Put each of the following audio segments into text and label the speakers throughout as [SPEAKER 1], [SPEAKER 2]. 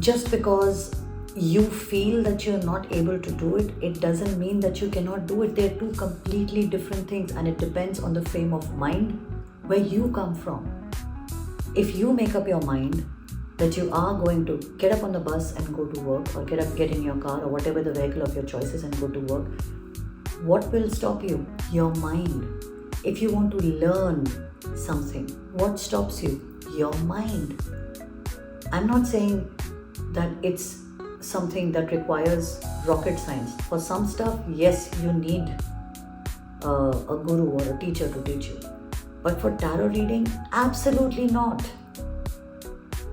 [SPEAKER 1] just because you feel that you're not able to do it, it doesn't mean that you cannot do it. They're two completely different things, and it depends on the frame of mind where you come from. If you make up your mind that you are going to get up on the bus and go to work, or get in your car or whatever the vehicle of your choice is and go to work, what will stop you? Your mind. If you want to learn something, what stops you? Your mind. I'm not saying that it's something that requires rocket science. For some stuff, yes, you need a guru or a teacher to teach you. But for tarot reading, absolutely not.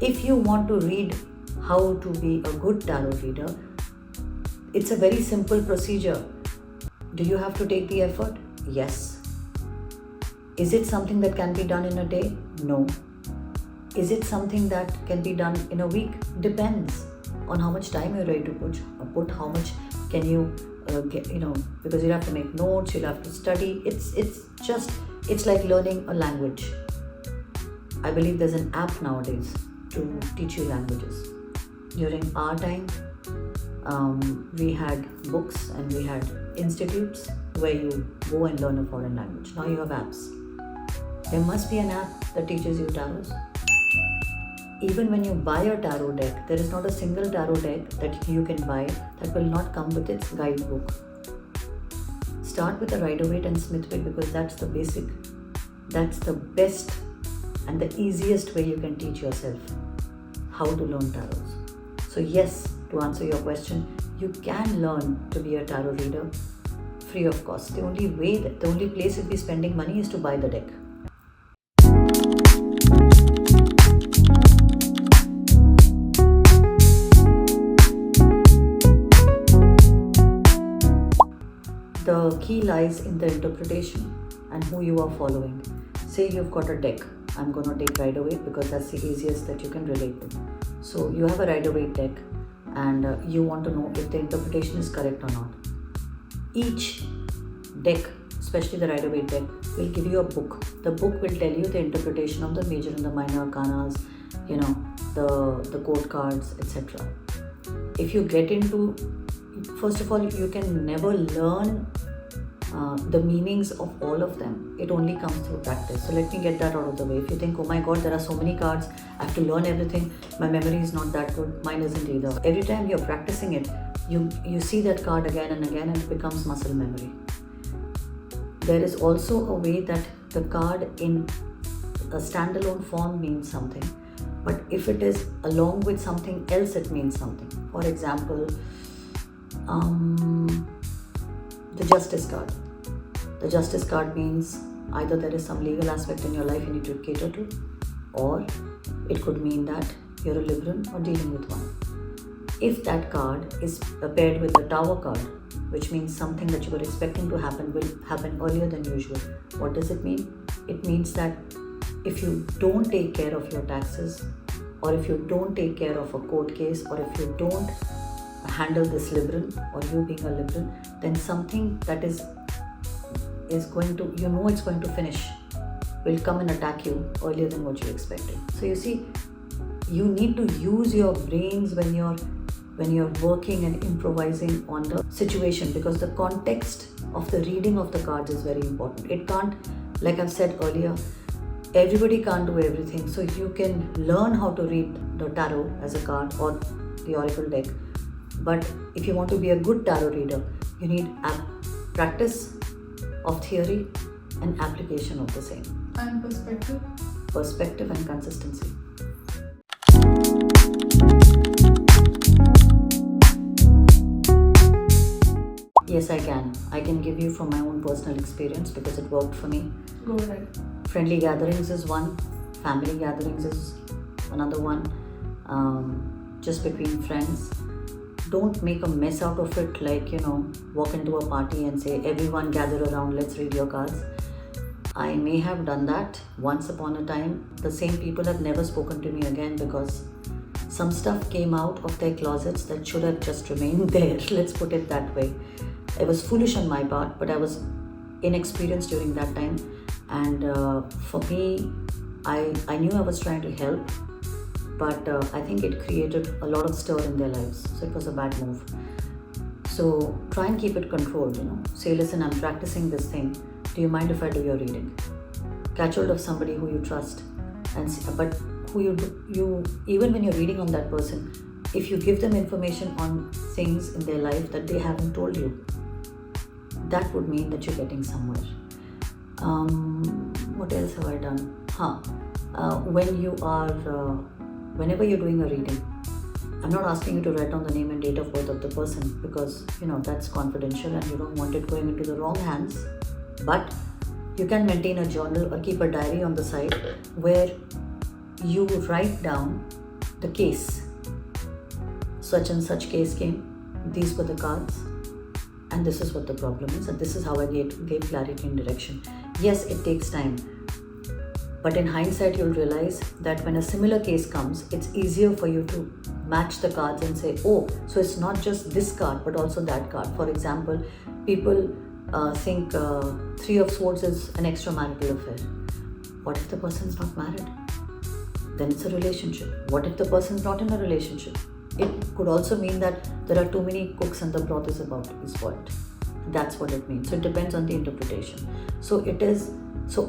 [SPEAKER 1] If you want to read how to be a good tarot reader, it's a very simple procedure. Do you have to take the effort? Yes. Is it something that can be done in a day? No. Is it something that can be done in a week? Depends on how much time you're ready to put, how much can you get, because you have to make notes, you'll have to study. It's like learning a language. I believe there's an app nowadays to teach you languages. During our time, we had books and we had institutes where you go and learn a foreign language. Now you have apps. There must be an app that teaches you tarot. Even when you buy a tarot deck, there is not a single tarot deck that you can buy that will not come with its guidebook. Start with a Rider-Waite and Smith-Waite, because that's the basic. That's the best and the easiest way you can teach yourself how to learn tarot. So yes, to answer your question, you can learn to be a tarot reader free of cost. The only place you'll be spending money is to buy the deck. The key lies in the interpretation and who you are following. Say you've got a deck. I'm going to take Rider-Waite because that's the easiest that you can relate to. So you have a Rider-Waite deck and you want to know if the interpretation is correct or not. Each deck, especially the Rider-Waite deck, will give you a book. The book will tell you the interpretation of the major and the minor arcanas, the court cards, etc. If you get into, first of all, you can never learn the meanings of all of them. It only comes through practice. So let me get that out of the way. If you think, oh my god, there are so many cards, I have to learn everything, my memory is not that good, mine isn't either. Every time you're practicing it, you see that card again and again and it becomes muscle memory. There is also a way that the card in a standalone form means something, but if it is along with something else, it means something. For example, the Justice card. The Justice card means either there is some legal aspect in your life you need to cater to, or it could mean that you're a Libran or dealing with one. If that card is paired with the Tower card, which means something that you were expecting to happen will happen earlier than usual. What does it mean? It means that if you don't take care of your taxes, or if you don't take care of a court case, or if you don't handle this Libran, or you being a Libran, then something that is going to, it's going to finish, will come and attack you earlier than what you expected. So you see, you need to use your brains when you're working and improvising on the situation, because the context of the reading of the cards is very important. It can't, like I've said earlier, everybody can't do everything. So you can learn how to read the tarot as a card or the oracle deck. But if you want to be a good tarot reader, you need practice of theory and application of the same.
[SPEAKER 2] And perspective?
[SPEAKER 1] Perspective and consistency. Yes, I can. I can give you from my own personal experience because it worked for me.
[SPEAKER 2] Go ahead.
[SPEAKER 1] Friendly gatherings is one. Family gatherings is another one. Just between friends. Don't make a mess out of it, like, walk into a party and say, everyone gather around, let's read your cards. I may have done that once upon a time. The same people have never spoken to me again because some stuff came out of their closets that should have just remained there. Let's put it that way. It was foolish on my part, but I was inexperienced during that time. And for me, I knew I was trying to help, but I think it created a lot of stir in their lives. So it was a bad move. So try and keep it controlled, Say, listen, I'm practicing this thing. Do you mind if I do your reading? Catch hold of somebody who you trust, but who you even when you're reading on that person, if you give them information on things in their life that they haven't told you, that would mean that you're getting somewhere. What else have I done? Whenever you're doing a reading, I'm not asking you to write down the name and date of birth of the person, because that's confidential and you don't want it going into the wrong hands. But you can maintain a journal or keep a diary on the side where you write down the case. Such and such case came, these were the cards, and this is what the problem is, and this is how I gave clarity and direction. Yes, it takes time, but in hindsight you'll realize that when a similar case comes, it's easier for you to match the cards and say, oh, so it's not just this card but also that card. For example, people think Three of Swords is an extramarital affair. What if the person's not married? Then it's a relationship. What if the person's not in a relationship? It could also mean that there are too many cooks and the broth is spoiled. That's what it means. So it depends on the interpretation. So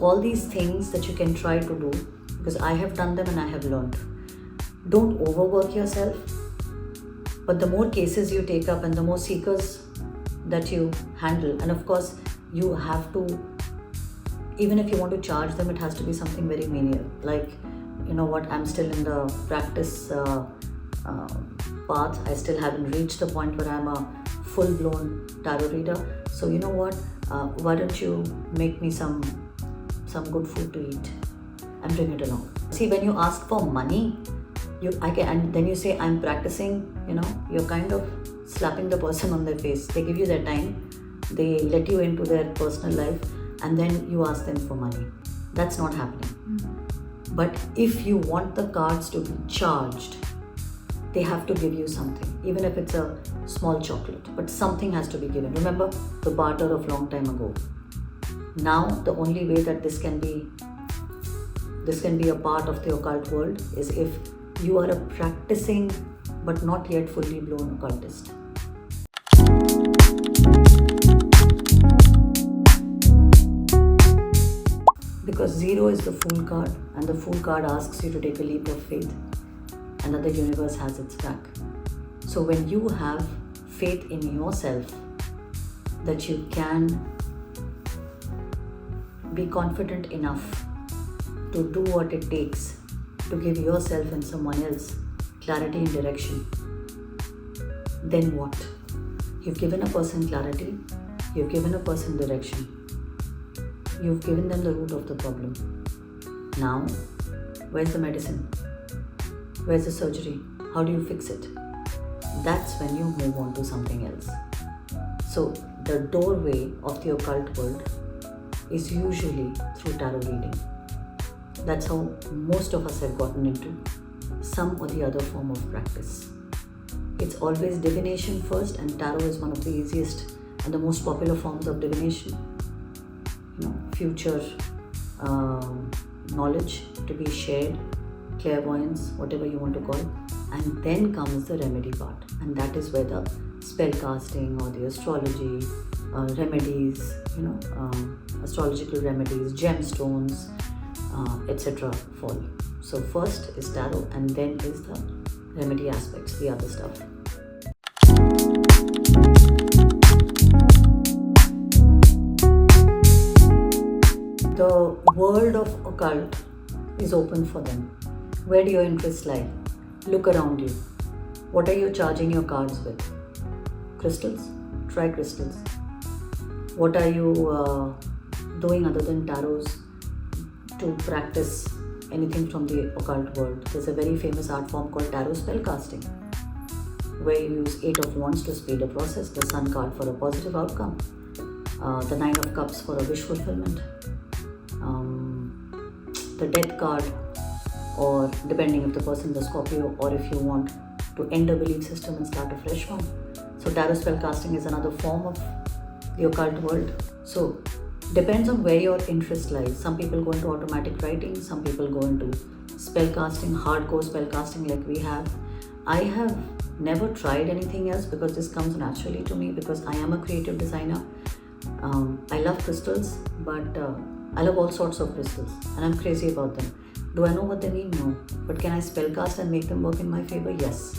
[SPEAKER 1] all these things that you can try to do, because I have done them and I have learned. Don't overwork yourself, but the more cases you take up and the more seekers that you handle, and of course you have to, even if you want to charge them, it has to be something very menial. Like, I'm still in the practice path. I still haven't reached the point where I'm a full-blown tarot reader. So why don't you make me some good food to eat and bring it along? See, when you ask for money, and then you say I'm practicing, you're kind of slapping the person on their face. They give you their time, they let you into their personal life, and then you ask them for money. That's not happening. But if you want the cards to be charged, they have to give you something, even if it's a small chocolate, but something has to be given. Remember the barter of long time ago. Now the only way that this can be a part of the occult world is if you are a practicing but not yet fully blown occultist. Because 0 is the Fool card, and the Fool card asks you to take a leap of faith, and that the universe has its back. So when you have faith in yourself that you can be confident enough to do what it takes to give yourself and someone else clarity and direction, then what? You've given a person clarity, you've given a person direction, you've given them the root of the problem. Now, where's the medicine? Where's the surgery? How do you fix it? That's when you move on to something else. So the doorway of the occult world is usually through tarot reading. That's how most of us have gotten into some or the other form of practice. It's always divination first, and tarot is one of the easiest and the most popular forms of divination. Future knowledge to be shared, clairvoyance, whatever you want to call. And then comes the remedy part, and that is where the spellcasting or the astrology remedies, astrological remedies, gemstones, etc. fall. So first is tarot, and then is the remedy aspects, the other stuff. The world of occult is open for them. Where do your interests lie? Look around you. What are you charging your cards with? Crystals? Try crystals. What are you doing other than tarots to practice anything from the occult world? There's a very famous art form called tarot spellcasting, where you use 8 of Wands to speed a process, the Sun card for a positive outcome, the 9 of Cups for a wish fulfillment, the Death card, or depending if the person is a Scorpio, or if you want to end a belief system and start a fresh one. So tarot spellcasting is another form of the occult world. So depends on where your interest lies. Some people go into automatic writing, some people go into spellcasting, hardcore spellcasting like we have. I have never tried anything else because this comes naturally to me because I am a creative designer. I love crystals, but I love all sorts of crystals and I'm crazy about them. Do I know what they mean? No. But can I spellcast and make them work in my favor? Yes.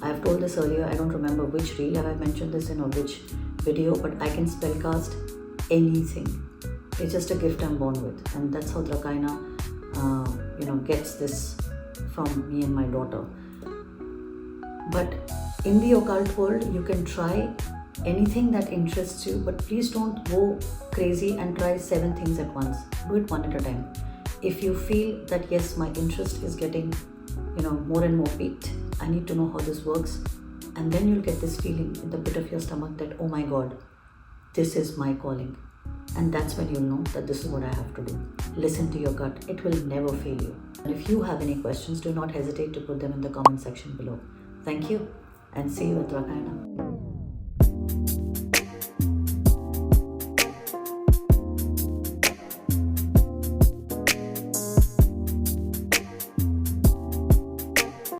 [SPEAKER 1] I have told this earlier, I don't remember which reel have I mentioned this in or which video, but I can spellcast anything. It's just a gift I'm born with, and that's how Drakaina gets this from me and my daughter. But in the occult world, you can try anything that interests you, but please don't go crazy and try 7 things at once. Do it one at a time. If you feel that yes, my interest is getting more and more piqued, I need to know how this works, and then you'll get this feeling in the pit of your stomach that, oh my god, this is my calling. And that's when you'll know that this is what I have to do. Listen to your gut. It will never fail you. And if you have any questions, do not hesitate to put them in the comment section below. Thank you, and see you at Drakaina.